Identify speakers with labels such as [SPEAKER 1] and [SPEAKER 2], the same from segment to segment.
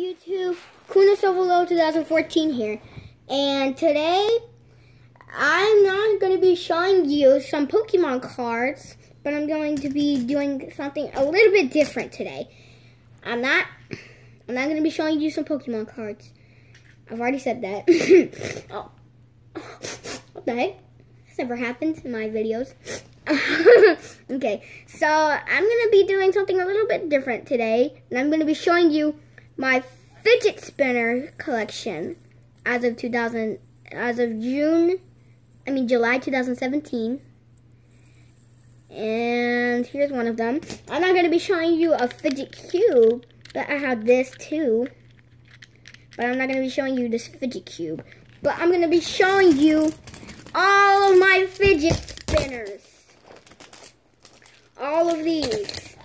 [SPEAKER 1] YouTube, Kuna Sovolo 2014 here, and today I'm not going to be showing you some Pokemon cards, but I'm going to be doing something a little bit different today. I'm not going to be showing you some Pokemon cards. I've already said that. Oh, what the heck? This never happened in my videos. Okay, so I'm going to be doing something a little bit different today, and I'm going to be showing you my fidget spinner collection as of July 2017. And here's one of them. I'm not going to be showing you a fidget cube, but I have this too. But I'm not going to be showing you this fidget cube. But I'm going to be showing you all of my fidget spinners. All of these.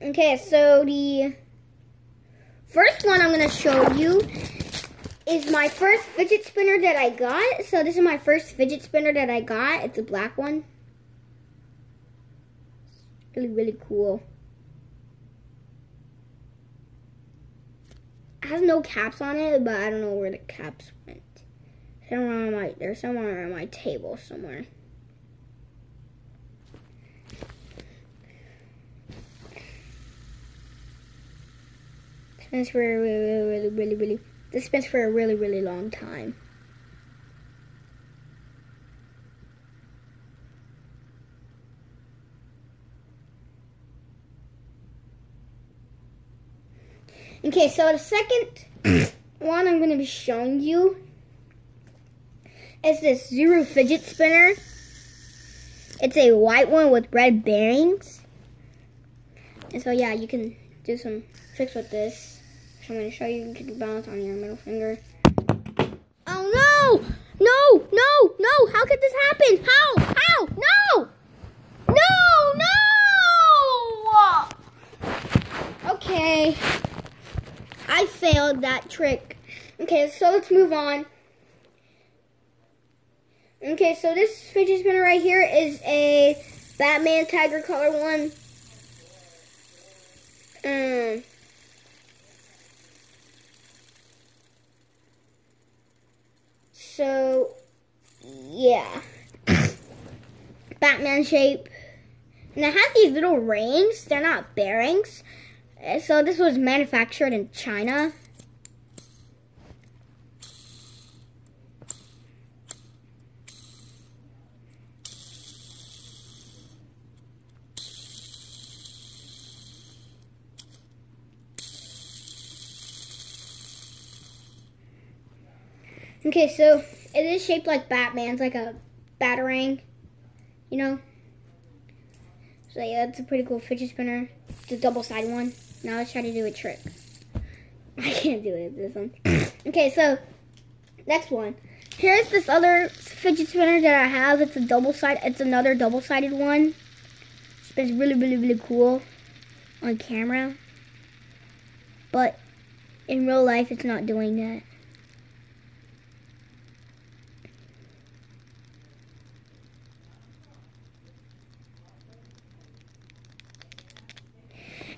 [SPEAKER 1] Okay, so the first one I'm going to show you is my first fidget spinner that I got. So this is my first fidget spinner that I got. It's a black one. Really, really cool. It has no caps on it, but I don't know where the caps went. They're somewhere on my table somewhere. This spins for a this spins for a really long time. Okay, so the second one I'm going to be showing you is this Zero fidget spinner. It's a white one with red bearings. And so yeah, you can do some tricks with this. So I'm going to show you. You can balance on your middle finger. Oh no! No! No! No! How could this happen? How? How? No! No! No! Okay. I failed that trick. Okay, so let's move on. Okay, so this fidget spinner right here is a Batman Tiger color one. So, yeah. Batman shape. And it has these little rings. They're not bearings. So this was manufactured in China. Okay, so it is shaped like Batman's, like a batarang, you know? So yeah, that's a pretty cool fidget spinner. It's a double-sided one. Now let's try to do a trick. I can't do it, this one. Okay, so next one. Here's this other fidget spinner that I have. It's a double-sided. It's another double-sided one. It's really cool on camera. But in real life, it's not doing that.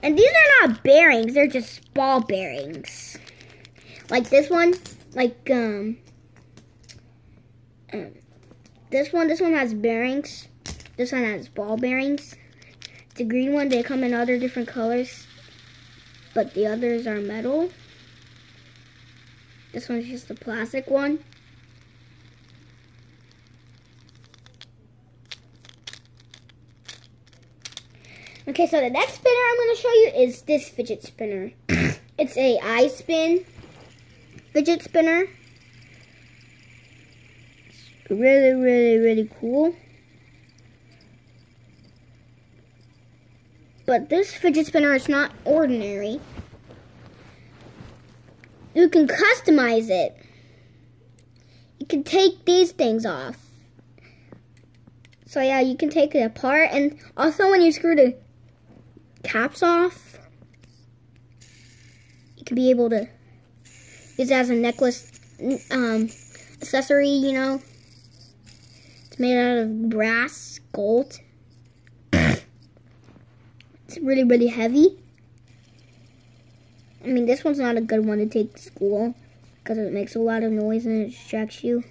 [SPEAKER 1] And these are not bearings, they're just ball bearings. Like this one, like this one has bearings. This one has ball bearings. The green one, they come in other different colors, but the others are metal. This one's just a plastic one. Okay, so the next spinner I'm going to show you is this fidget spinner. It's a I-spin fidget spinner. It's really cool. But this fidget spinner is not ordinary. You can customize it. You can take these things off. So yeah, you can take it apart, and also when you screw the caps off, you could be able to use it as a necklace accessory, you know. It's made out of brass, gold. It's really heavy. I mean, this one's not a good one to take to school because it makes a lot of noise and it distracts you.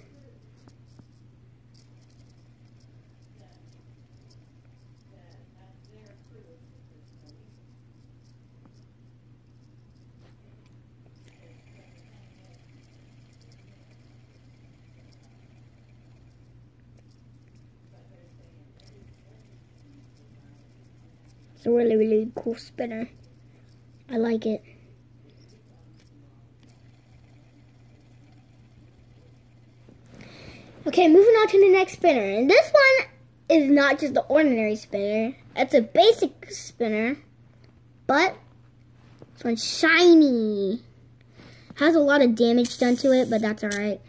[SPEAKER 1] It's a really, really cool spinner. I like it. Okay, moving on to the next spinner. And this one is not just the ordinary spinner. It's a basic spinner. But this one's shiny. Has a lot of damage done to it, but that's alright.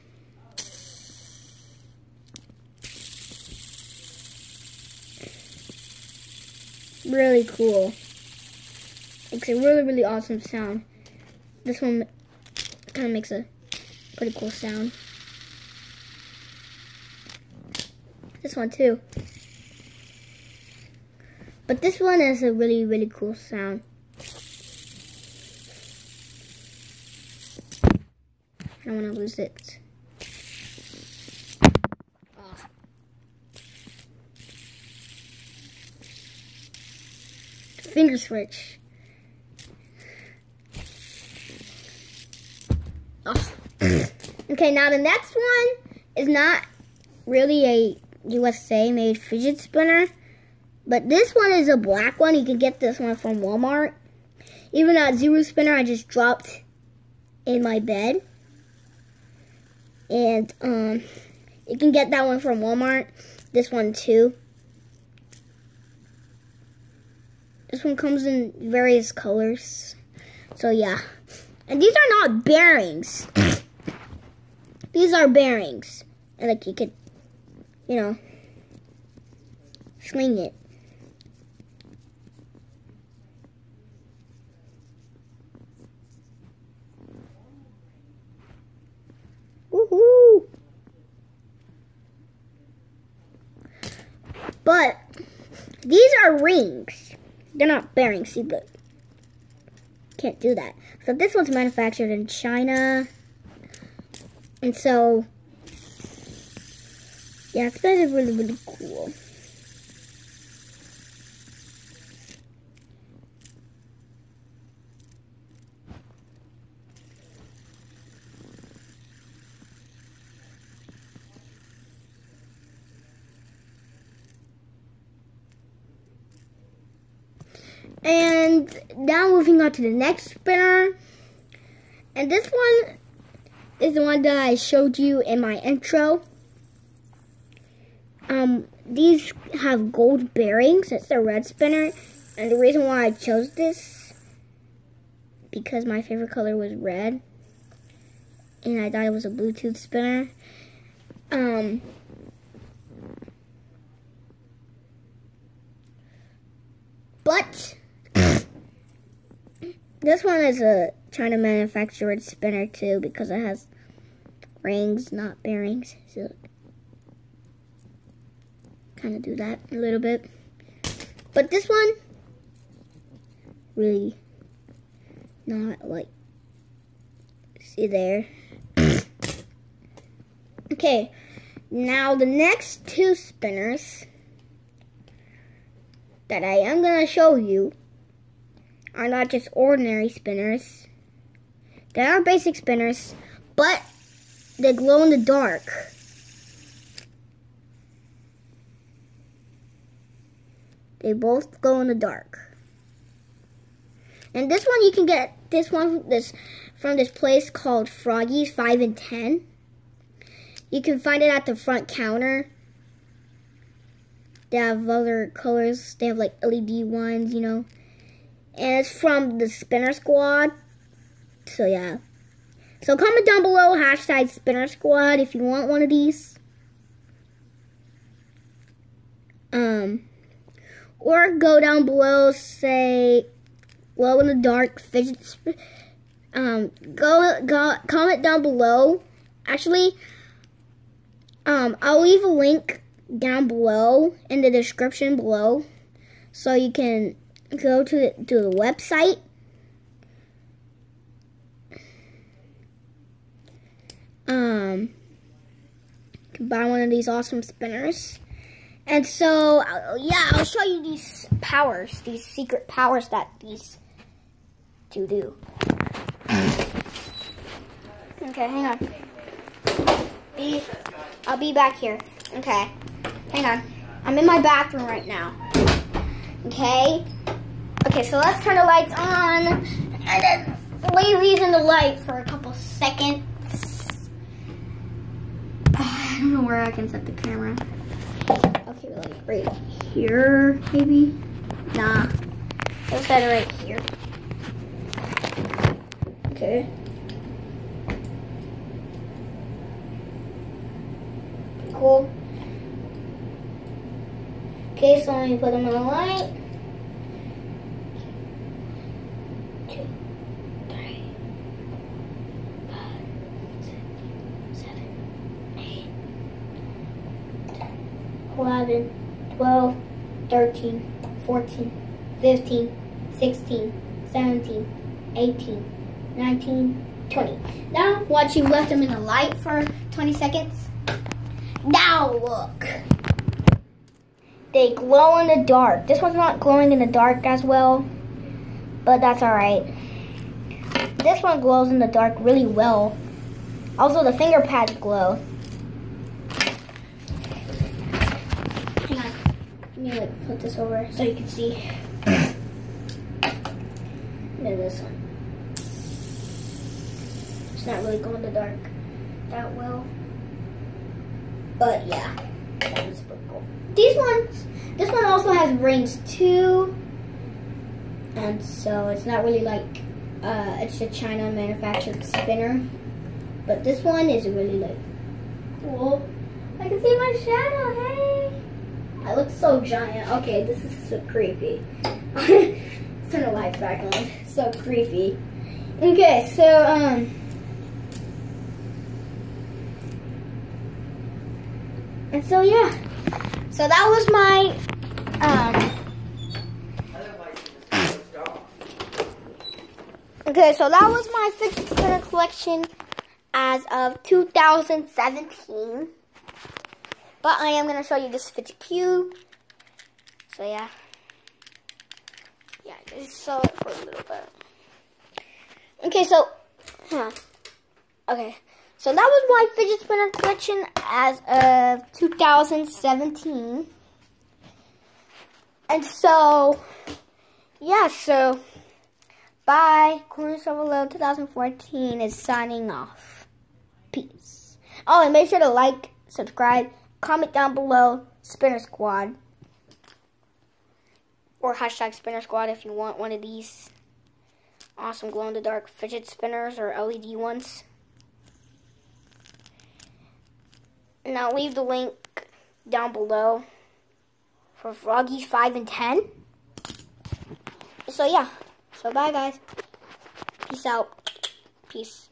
[SPEAKER 1] Really cool. Makes a really, really awesome sound. This one kind of makes a pretty cool sound. This one too. But this one has a really, really cool sound. I don't want to lose it. Finger switch. Oh. Okay, now the next one is not really a USA made fidget spinner, but this one is a black one. You can get this one from Walmart. Even that zero spinner I just dropped in my bed. And you can get that one from Walmart. This one too. This one comes in various colors. So yeah. And these are not bearings. These are bearings. And like you could, you know, swing it. Woohoo! But these are rings. They're not bearings, see, but can't do that. So this one's manufactured in China. And so, yeah, it's really, really, really cool. And now moving on to the next spinner. And this one is the one that I showed you in my intro. These have gold bearings. It's the red spinner. And the reason why I chose this, because my favorite color was red. And I thought it was a Bluetooth spinner. But this one is a China manufactured spinner too, because it has rings, not bearings. So kind of do that a little bit. But this one, really not like, see there. Okay, now the next two spinners that I am going to show you are not just ordinary spinners. They are basic spinners, but they glow in the dark. They both glow in the dark. And this one, you can get this one from this place called Froggy's 5 and 10. You can find it at the front counter. They have other colors. They have like LED ones, you know. And it's from the Spinner Squad. So yeah. So comment down below hashtag Spinner Squad if you want one of these. Or go down below, say glow in the dark fidget. Comment down below. Actually, I'll leave a link down below in the description below, so you can go to the website can buy one of these awesome spinners. And so, yeah, I'll show you these powers, these secret powers that these do. Okay, hang on. I'll be back here. Okay, hang on. I'm in my bathroom right now. Okay, so let's turn the lights on and then leave these in the light for a couple seconds. I don't know where I can set the camera. Okay, like right here, maybe? Nah, let's set it right here. Okay. Cool. Okay, so let me put them on the light. 2, 3, 5, 6, 7, 8, 10, 11, 12, 13, 14, 15, 16, 17, 18, 19, 20. Now, once you've left them in the light for 20 seconds, now look. They glow in the dark. This one's not glowing in the dark as well, but that's alright. This one glows in the dark really well. Also, the finger pads glow. Hang on. Let me like flip this over so you can see. Then this one. It's not really glow in the dark that well. But yeah, that was pretty cool. This one also has rings too. And so it's not really like, it's a China manufactured spinner. But this one is really like cool. I can see my shadow, hey. I look so giant. Okay, this is so creepy. Turn the lights back on. So creepy. Okay, so, and so yeah, so that was my okay, so that was my fidget spinner collection as of 2017. But I am gonna show you this fidget cube. So yeah, just show it for a little bit. Okay, so okay. So that was my fidget spinner collection as of 2017. And so, yeah, so, bye. Corner Below 2014 is signing off. Peace. Oh, and make sure to like, subscribe, comment down below, Spinner Squad. Or hashtag Spinner Squad if you want one of these awesome glow-in-the-dark fidget spinners or LED ones. And I'll leave the link down below for Froggies 5 and 10. So yeah. So bye guys. Peace out. Peace.